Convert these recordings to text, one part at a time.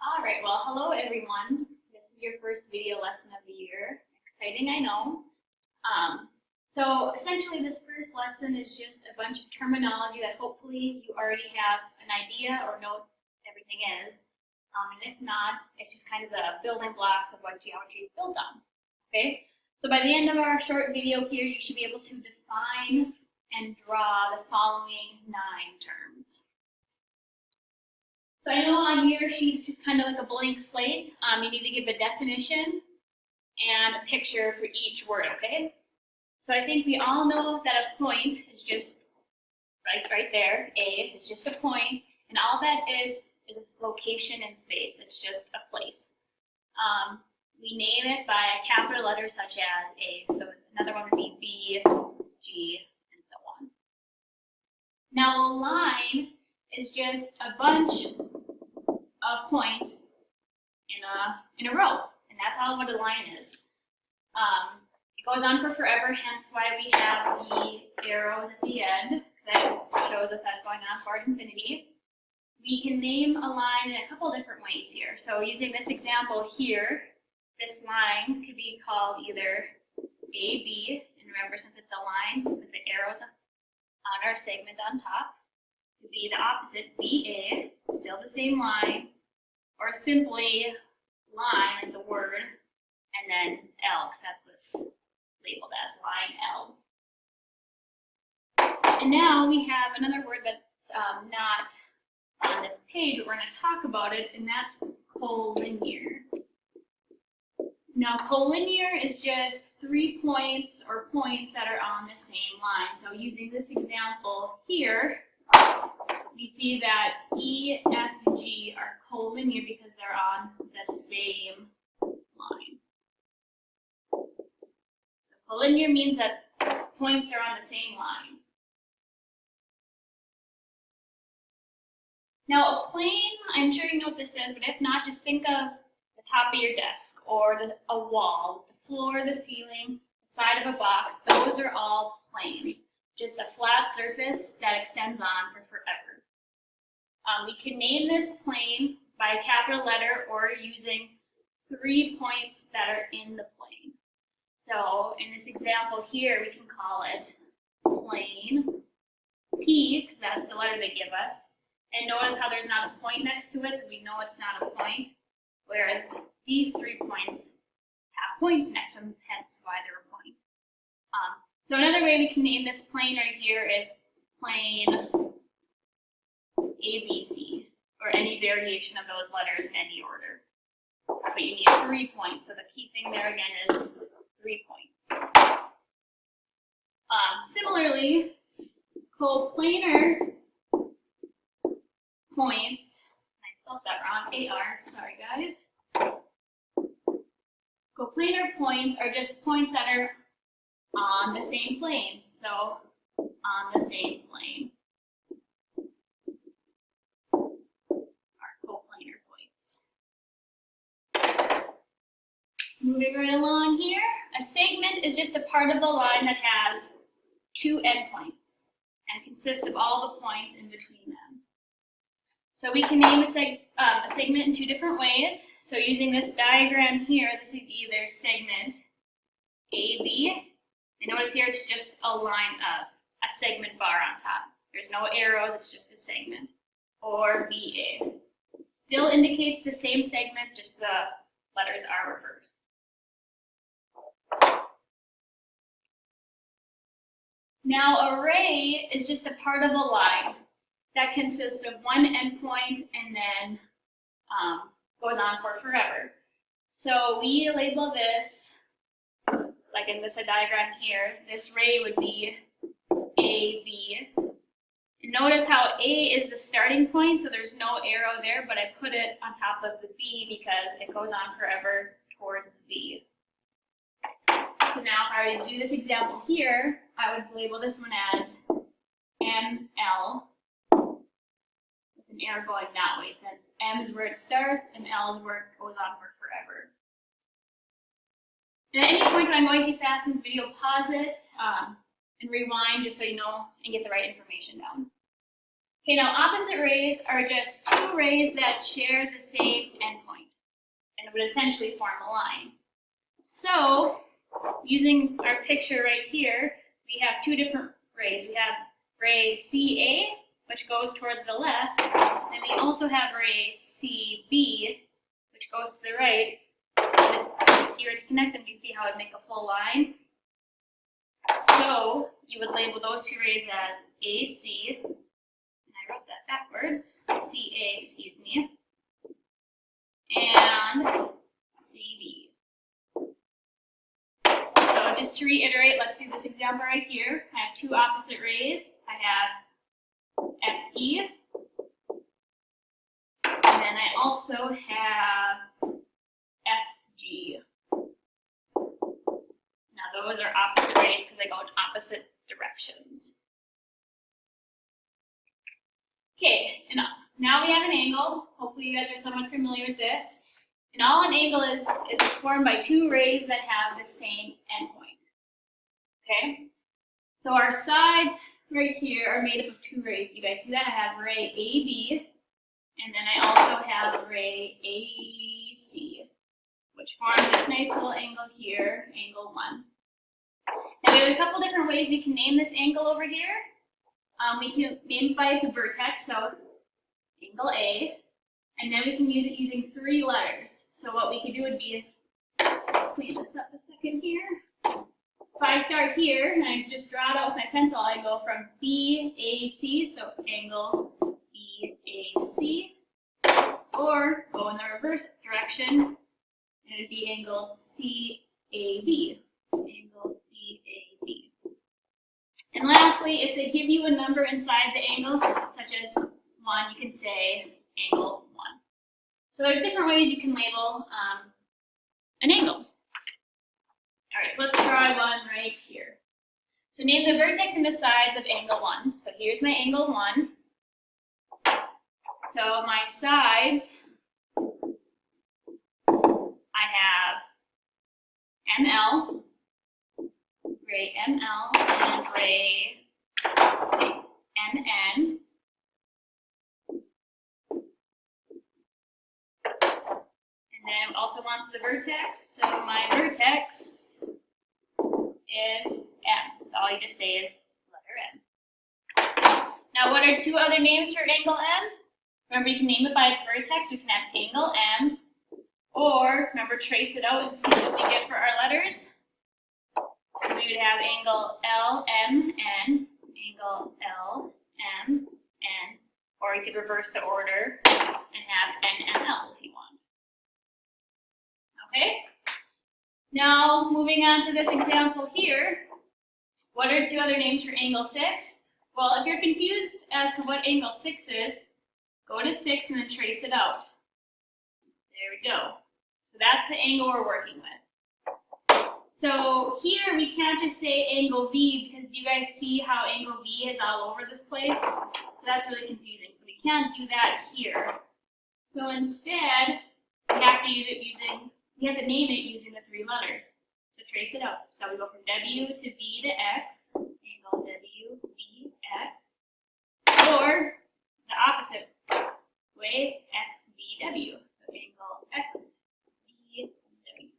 All right, well, hello everyone. This is your first video lesson of the year. Exciting, I know. So essentially this first lesson is just a bunch of terminology that hopefully you already have an idea or know what everything is. And if not, it's just kind of the building blocks of what geometry is built on. Okay, so by the end of our short video here, you should be able to define and draw the following 9 terms. So I know on your sheet, just kind of like a blank slate, you need to give a definition and a picture for each word, okay? So I think we all know that a point is just right there, A, is just a point, and all that is its location in space. It's just a place. We name it by a capital letter such as A, so another one would be B, G, and so on. Now a line is just a bunch of points in a row, and that's all what a line is. It goes on for forever, hence why we have the arrows at the end, that shows us that's going on for infinity. We can name a line in a couple different ways here. So using this example here, this line could be called either AB, and remember since it's a line with the arrows on our segment on top, it could be the opposite, BA, still the same line, or simply line, like the word, and then L, because that's what's labeled as line L. And now we have another word that's not on this page, but we're going to talk about it, and that's collinear. Now, collinear is just 3 points or points that are on the same line. So using this example here, we see that E, F, and G are collinear because they're on the same line. So collinear means that points are on the same line. Now a plane, I'm sure you know what this is, but if not, just think of the top of your desk or a wall, the floor, the ceiling, the side of a box. Those are all planes, just a flat surface that extends on for forever. We can name this plane by a capital letter or using 3 points that are in the plane. So in this example here, we can call it plane P, because that's the letter they give us. And notice how there's not a point next to it, so we know it's not a point. Whereas these 3 points have points next to them, hence why they're a point. So another way we can name this plane right here is plane ABC, or any variation of those letters in any order. But you need 3 points, so the key thing there again is 3 points. Similarly, coplanar points, I spelled that wrong, AR, sorry guys. Coplanar points are just points that are on the same plane, so on the same plane. Moving right along here, a segment is just a part of the line that has 2 endpoints and consists of all the points in between them. So we can name a segment in 2 different ways. So using this diagram here, this is either segment AB, and notice here it's just a line up, a segment bar on top. There's no arrows, it's just a segment. Or BA. Still indicates the same segment, just the letters are reversed. Now, a ray is just a part of a line that consists of 1 endpoint and then goes on for forever. So we label this, like in this diagram here, this ray would be AB. And notice how A is the starting point, so there's no arrow there, but I put it on top of the B because it goes on forever towards the B. So now if I were to do this example here, I would label this one as ML, with an arrow going that way, since M is where it starts and L is where it goes on for forever. And at any point when I'm going too fast in this video, pause it and rewind just so you know and get the right information down. Okay, now opposite rays are just two rays that share the same endpoint and would essentially form a line. So, using our picture right here, we have two different rays. We have ray CA, which goes towards the left, and we also have ray CB, which goes to the right. And if you were to connect them, you see how it would make a full line. So, you would label those two rays as AC, and I wrote that backwards, CA, excuse me, and CB. So just to reiterate, let's do this example right here. I have two opposite rays. I have FE, and then I also have FG. Now those are opposite rays because they go in opposite directions. Okay, and now we have an angle. Hopefully you guys are somewhat familiar with this. And all an angle is it's formed by two rays that have the same endpoint. Okay? So our sides right here are made up of two rays. You guys see that? I have ray AB, and then I also have ray AC, which forms this nice little angle here, angle 1. Now we have a couple different ways we can name this angle over here. We can name it by the vertex, so angle A, and then we can use it using 3 letters. So what we could do would be, let's clean this up a second here. If I start here and I just draw it out with my pencil, I go from BAC, so angle BAC, or go in the reverse direction, and it'd be angle CAB, angle CAB. And lastly, if they give you a number inside the angle, such as 1, you can say angle 1. So there's different ways you can label an angle. All right, so let's try one right here. So name the vertex and the sides of angle 1. So here's my angle 1. So my sides, I have ML, ray ML, and ray MN. And then it also wants the vertex. So my vertex is M. So all you just say is letter M. Now what are 2 other names for angle M? Remember, you can name it by its vertex. We can have angle M, or remember, trace it out and see what we get for our letters. So we would have angle LMN, angle LMN, or you could reverse the order and have NML if you want. Okay? Now, moving on to this example here, what are 2 other names for angle 6? Well, if you're confused as to what angle 6 is, go to 6 and then trace it out. There we go. So that's the angle we're working with. So here we can't just say angle V, because you guys see how angle V is all over this place? So that's really confusing. So we can't do that here. So instead, we have to name it using the 3 letters to trace it out. So we go from W to V to X, angle W, V, X, or the opposite way, X, V, W. So angle X, V, W.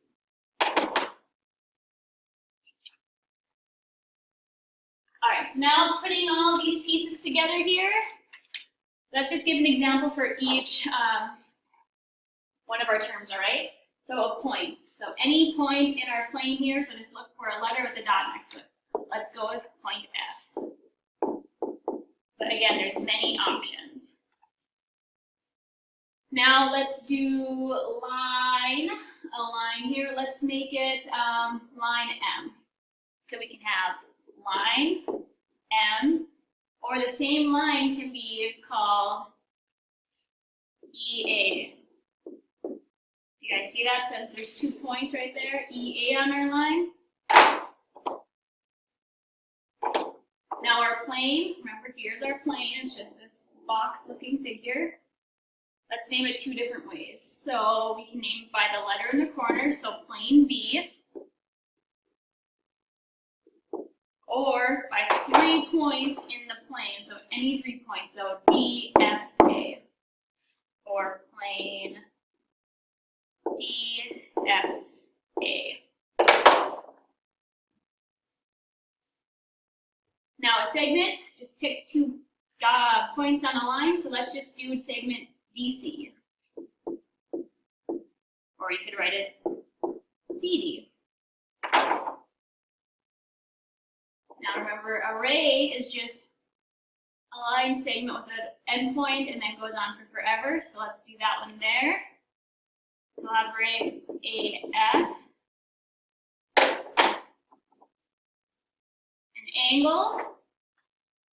All right, so now putting all these pieces together here, let's just give an example for each one of our terms, all right? So a point. So any point in our plane here, so just look for a letter with a dot next to it. Let's go with point F. But again, there's many options. Now let's do a line here. Let's make it line M. So we can have line M, or the same line can be called EA. You guys see that, since there's 2 points right there, EA on our line. Now our plane, remember here's our plane, it's just this box looking figure. Let's name it 2 different ways. So we can name it by the letter in the corner, so plane B. or by 3 points in the plane, so any 3 points, so D, F, A, or plane D, F, A. Now a segment, just pick 2 points on a line, so let's just do segment DC. Or you could write it CD. Now remember, array is just a line segment with an endpoint and then goes on for forever, so let's do that one there. So I'll have array AF. An angle.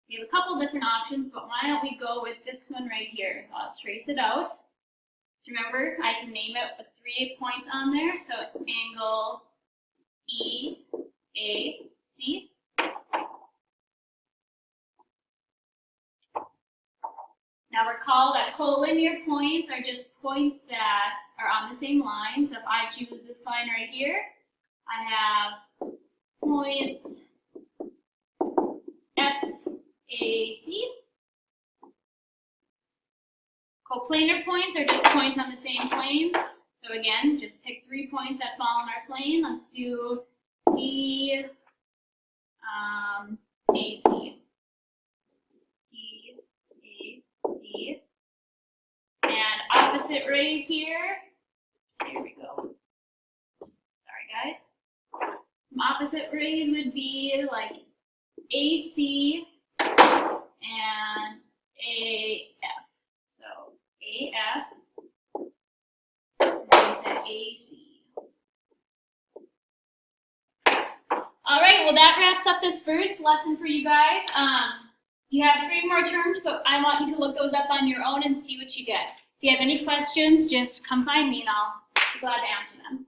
We have a couple different options, but why don't we go with this one right here? I'll trace it out. So remember, I can name it with 3 points on there, so angle EAC. Now recall that collinear points are just points that are on the same line. So if I choose this line right here, I have points FAC. Coplanar points are just points on the same plane. So again, just pick 3 points that fall on our plane. Let's do D, AC. D, AC. And opposite rays here. So here we go. Sorry, guys. Some opposite rays would be like AC and AF. So AF, and then we said AC. All right, well that wraps up this first lesson for you guys. You have 3 more terms, but I want you to look those up on your own and see what you get. If you have any questions, just come find me and I'll be glad to answer them.